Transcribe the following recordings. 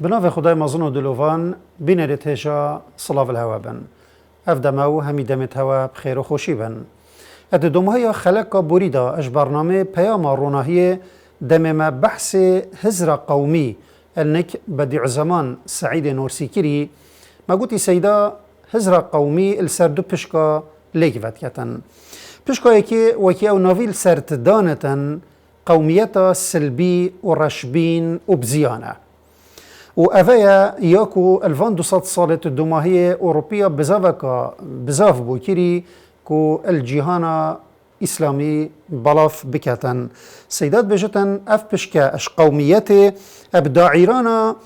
بناف خدای مزن و دلوان بینرت هجا صلاف الهوا بن افدمو همی دمت هوا بخیر و خوشی بن اد دومهای خلق بوریدا اش برنامه پیام روناهی دمما بحث هزر قومی النك بديع زمان سعيد نورسيكري ما قلتي سيدا هزر قومي السردو بشكا ليكفت كتن بشكا يكي وكي او نوفيل سرت دانتن قوميتا سلبي ورشبين وبزيانة وأفايا ياكو الفان دوسات صالة الدماهية أوروبية بزاف بوكيري كو الجيهانا إسلامي بلاف بكتن سيدات بجتن أف بشكا أش قوميتي أبداعيرانا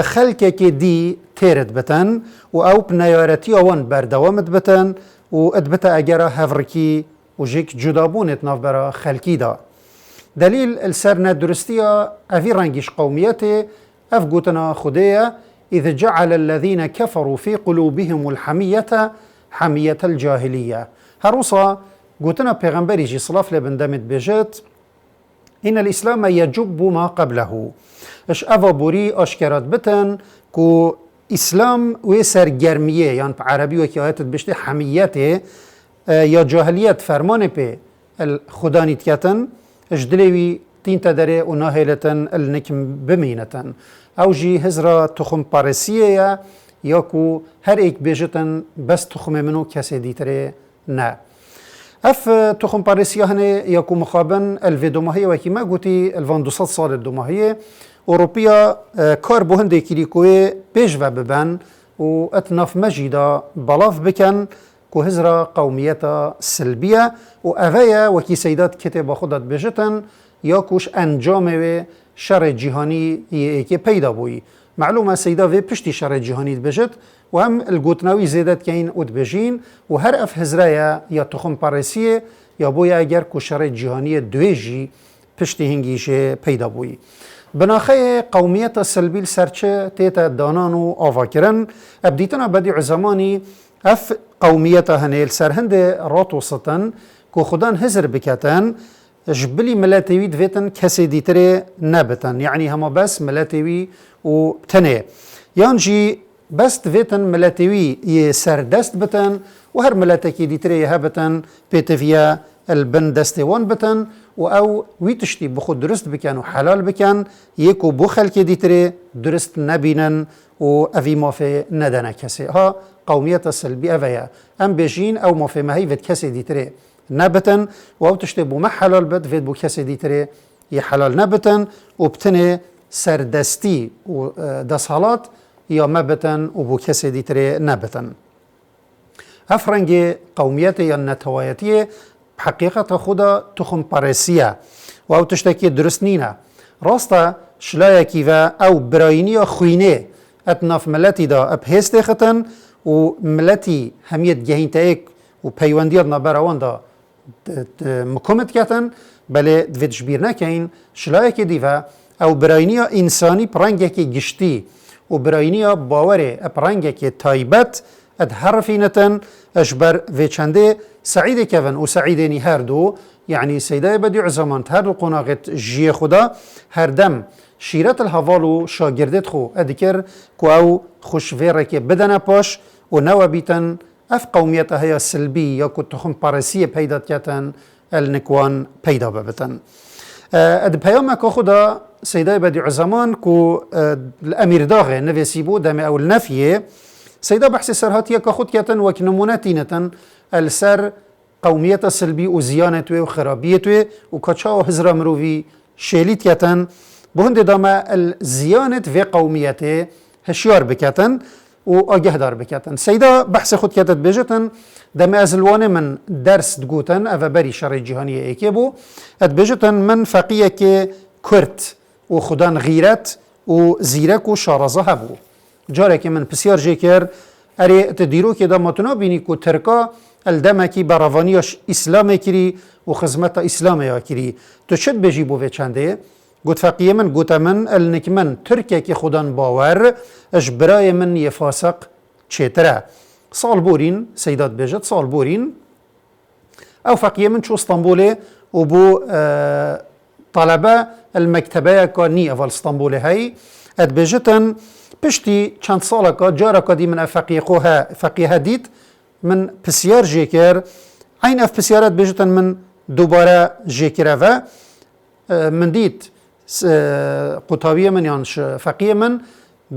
خلقك دي تيرد بتن وأو بنيارتي أوان بردوامت بتن وأدبتا أجرا هفركي وجيك جدابونت ناف برا خلقي دا دليل السرنا درستية أفي رنجيش قوميتي أف قوتنا خدية إذ جعل الذين كفروا في قلوبهم الحمية حمية الجاهلية هروسا قوتنا پیغمبری جي صلاف لبندمت بجت إن الإسلام يجب ما قبله اش أفا بوري أشكرات بتن كو إسلام ويسر جرمية يعني بعربي وكي آيات بشتي حميته يا جاهلية فرمان بي الخداني تياتن اش دليوي تين تدري وناهلتن النكم بمينتن أو جي هزرا تخم بارسية ياكو هر ايك بيجتن بس تخم منو كسي ديتري نا اف تخم بارسية هني ياكو مخابن الفيدوماهية وكي ما قوتي الفان 200 سال الدوماهية أوروبيا كار بو هندي كيريكوي بيجوا ببن و اتناف مجيدا بلاف بكن كو هزرا قوميتا سلبية و أفايا وكي سيدات كتاب خودت بجتن ياكوش انجام شر جهاني يكي پیدا بوي معلومة سيدا في پشتي شر جهاني بجت وهم الگوتناوي زيدت كين ود بجين وهر اف هزرايا يا تخم بارسيه يا بويا اگر كو شر جهاني دويجي پشتي هنگيشه پیدا بوي بناخي قومية السلبي السرچه تيتا دانانو آفاكرن ابديتنا بديع زماني اف قومية هنيل سرهند راتو ستن كو خدان هزر بكتن جبلي ملاتيوي دفيتن كسي ديتري نابتن يعني هما بس ملاتيوي و تنه يانجي بس دفيتن ملاتيوي يسر دست بتن وهر ملاتكي ديتري يهبتن بيتفيا البن دستوان بتن و او ويتشتي بخود درست بكن و حلال بكن يكو بخل كي ديتري درست نبينن و افي مافي ندنا كسي ها قومية السلبي افيا ام بيجين او مافي مهيفت كسي ديتري نبتن و او تشتي بو محلال بد فيد بو كسي ديتري يحلال نبتن و بتنه سردستي و دسالات يا مبتن و بو كسي ديتري نبتن افرنجي قوميتي يا نتوايتي بحقيقة خدا تخم بارسية و او تشتكي درسنينا راستا شلايا كيفا او براينيا خوينه اتناف ملتي دا ابهست ختن و ملتي هميت جهينتايك و پيوانديرنا براوان دا مكومت كتن بله دوید جبیر نکین شلایه که دیوه او براینیا انسانی پرنگه که گشتی و براینیا باوره پرنگه که تایبت اد حرفینتن اجبر و چنده سعیده کون و سعیدنی هر دو يعني سيداي بديع زمان هر القناغت جي خدا هر دم شيرت الهوالو شاگردت خو ادكر كو او خوش فيرك بدنا باش و نوا بيتن اف قوميتها هي السلبي يا كنت تخم بارسيه بيدات كتن النكوان بيدا ببتن اد بيامك خدا سيداي بديع زمان كو الامير داغه نفسيبو دم او النفيه سيدا بحث سرهاتيه كخد كتن وكنموناتينتن السر قومية السلبي وزيانته وخرابيته وكاتشا وهزرا مروفي شيليت كتن بهند داما الزيانة في قوميته هشيار بكتن وأجهدار بكتن سيدا بحث خد كتت بجتن داما أزلوان من درس دقوتن أفا بري شرع جهانية إيكيبو أدبجتن من فقية كي كرت وخدان غيرت وزيرك وشارزة هبو جارك من بسيار جيكر أري تديرو كده متنا بيني كو تركا الدمكي براوانيش اسلام كري وخدمت اسلام يا كري تشد بجيبو في چنده قلت فقيه من قلت من النكمن تركيا كي خدان باور اجبراي من يفاسق چترا صال بورين سيدات بجد صال بورين او فقيه من شو اسطنبولي وبو طلبه المكتبه كاني افال اسطنبول هاي اد بجتن پشتی چند ساله که جاره که دی من فقیه دید من پسیار جیکر این اف پسیارت بجتن من دوباره جیکره و من دید قطابیه من یانش فقیه من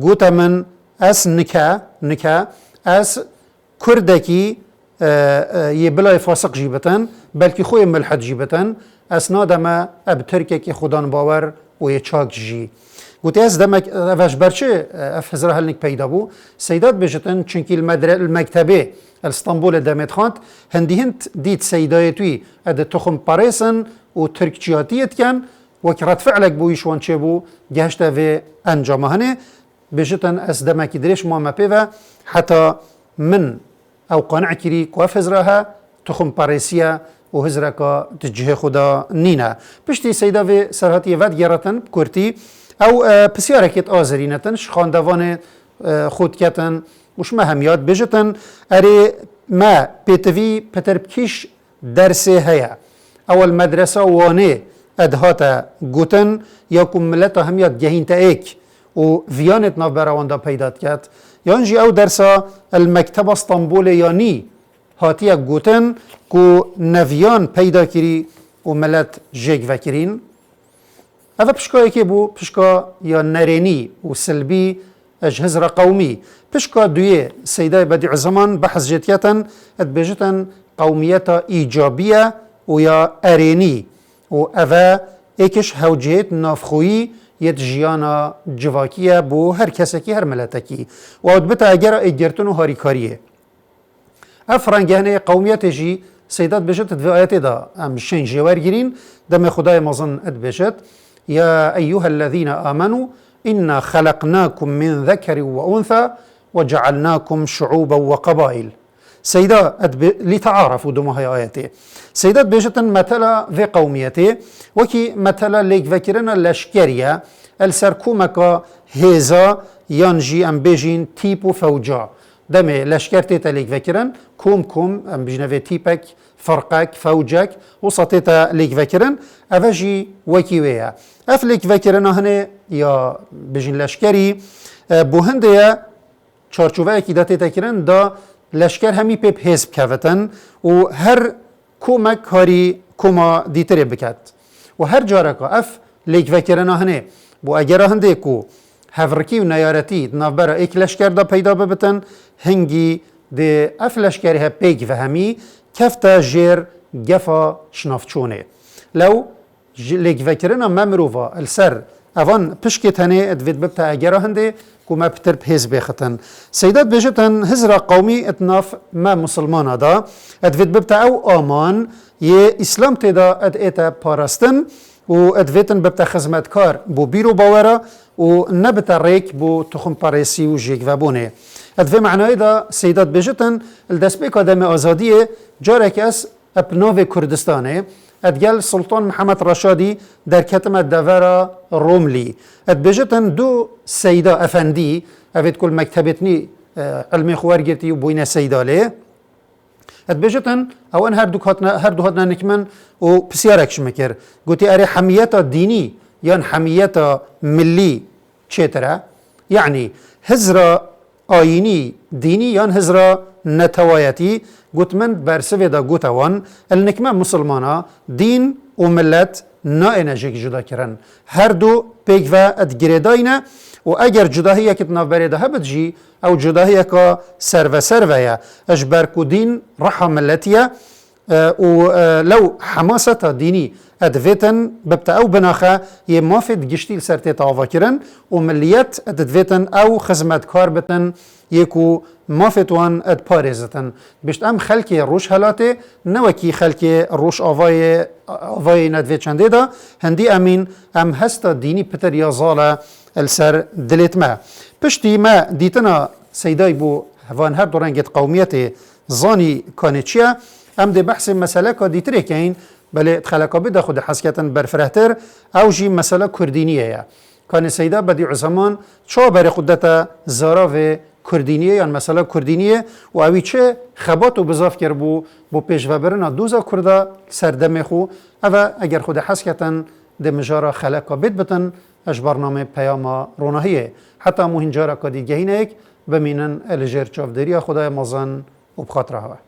گوته من از نکه از کردکی یه بلای فاسق جیبتن بلکه خوی ملحد جیبتن از نادمه اب ترکه که خودان باور و یه چاک جی گوتی از دمک افش برچه اف هزار هلنک پیدا بو سیدات بجتن چونکی المکتبه الاسطنبول دمت خاند هند دید سیدایتوی اد تخم پاریسن و ترکچیاتیت کن وەک ڕەتفعلێک بووی شوان چێ بوو گەشتە vê ئەنجامە هەنێ بێژتن ئەس دەمەکی درێژ مامە پێوە حتا من ئەو قانع کری کوف هزراها تخم پارێسیە و هزرەکە تجهێ خوددا نینە پشتی سەیدا vê سەرهەتیە ڤەت گێڕەتن کورتی ئەو پرسیارێکێت ئازەرینەتن خاندەوانێ خودکەتن وشمە هەمیات بێژتن ئەرێ ما پێتەوی پەتەرپکیش دەرسێ هەیە ئەوەل مەدرسە وانێ ادهاتا گوتن یا کملتا همیات جهینتا ایک و ویانت ناف براواندا پیدات کرد یانجی او درسا المکتب اسطنبول یانی هاتیه گوتن کو نویان پیدا کری و ملت جیگ وکرین اوه پشکا یکی بو پشکا یا نرینی و سلبی اجهزر قومی پشکا دویه سیده بدیع زمان بحث جتیتن ادبجتن قومیتا ایجابیه و یا ارینی و اوه ایکش هوجهت نافخویی یه جیانا جواکیه بو هر کسی که هر ملتکی و ادبتا اگر ایگرتون و هاریکاریه افرانگهنه قومیت جی سیدات بجت في آیت دا ام شین جوار گیرین دم خدای مزن اد بجت یا ایها الذين آمنوا إنا خلقناكم من ذكر وأنثى وجعلناكم شعوبا وقبائل سيدا لتعارفوا دمو هاي آياتي سيدات بيجتن مثلا في قوميتي وكي مثلا ليك فكرنا لشكريا السركومكا هيزا ينجي ام بيجين تيبو فوجا دمي لشكرتي ليك فكرن كوم ام بيجنا في تيبك فرقك فوجك وسطيتا ليك فكرن افجي وكيويا اف ليك فكرنا هنا يا بيجين لشكري بوهنديا چارچوبه کی داتی تکرن دا لشکر همی پیپ حزب کفتن و هر کومک کاری کوما دیتره بکد و هر جاره که اف لیک وکرنا هنه بو اگر هنده کو هفرکی و نیارتی نافبرا ایک لشکر دا پیدا ببتن هنگی ده اف لشکری ها پیک و همی کفتا جیر گفا شنافچونه لو لیک وکرنا ممروفا السر اوان پشکت هنه ادوید ببتا اگر هنده كما بتر بهز بيختن سيدات بيجتن هزرا قومي اتناف ما مسلمان دا ادفيت ببتا او امان يه اسلام تدا اد ايتا پارستن و ادفيتن ببتا خزمت كار بو بيرو باورا و نبتا ريك بو تخم پاريسي و جيك وابونه ادفي معناه دا سيدات بيجتن الدسبيك آدم آزادية جارك اس ابناو كردستانه ادگل سلطان محمد رشادی در کتم دورا روملی ادبجتن دو سیدا افندی اوید کل مکتبتنی علمی خوار گرتی و بوین سیداله ادبجتن اوان هر دو هاتنا نکمن و پسیارکش مکر گوتی اری حمیتا دینی یان حمیتا ملی چیتره یعنی هزرا آینی دینی یان هزرا نتوایتی قلت من برسوي دا قلت وان النكمة مسلمانا دين وملت نائنا جيك جدا كرن هر دو بيكوا ادگريداينا و اگر جداهية كتنا بريده هبتجي او جداهية كا سرويا اجبركو دين رحا ملتيا ولو حماسة ديني ادفيتن ببتا او بناخا يمافد جشتيل سرتي طاوة كرن ومليات ادفيتن او خزمت كار بتن يكو مافتوان اد پاريزتن بشت ام خلقي روش هلاته نوكي خلقي روش آوای ندوی چنده دا هندی امین ام هستا دینی پتر یا زاله السر دلت ما پشتی ما دیتنا سیدای بو هوان هر دو رنگت قومیت زانی کانچیا ام ده بحث مسئله که دیتره که این بله اتخلاقا بده خود حسکتن برفرهتر او جی مسئله کردینیه یا کان سیدا بدیع زمان چا بر خودتا زاراو کردینیه یا مسئله کردینیه و اوی چه خبات و بزاف کر بو پیش و برنا دوزا کرده سردم خو او اگر خود حس کتن ده مجارا خلقا بید بتن اش برنامه پیام روناهیه حتی مهنجارا کدی گهینک بمینن الجر چافدریا خدای مازن و بخاطره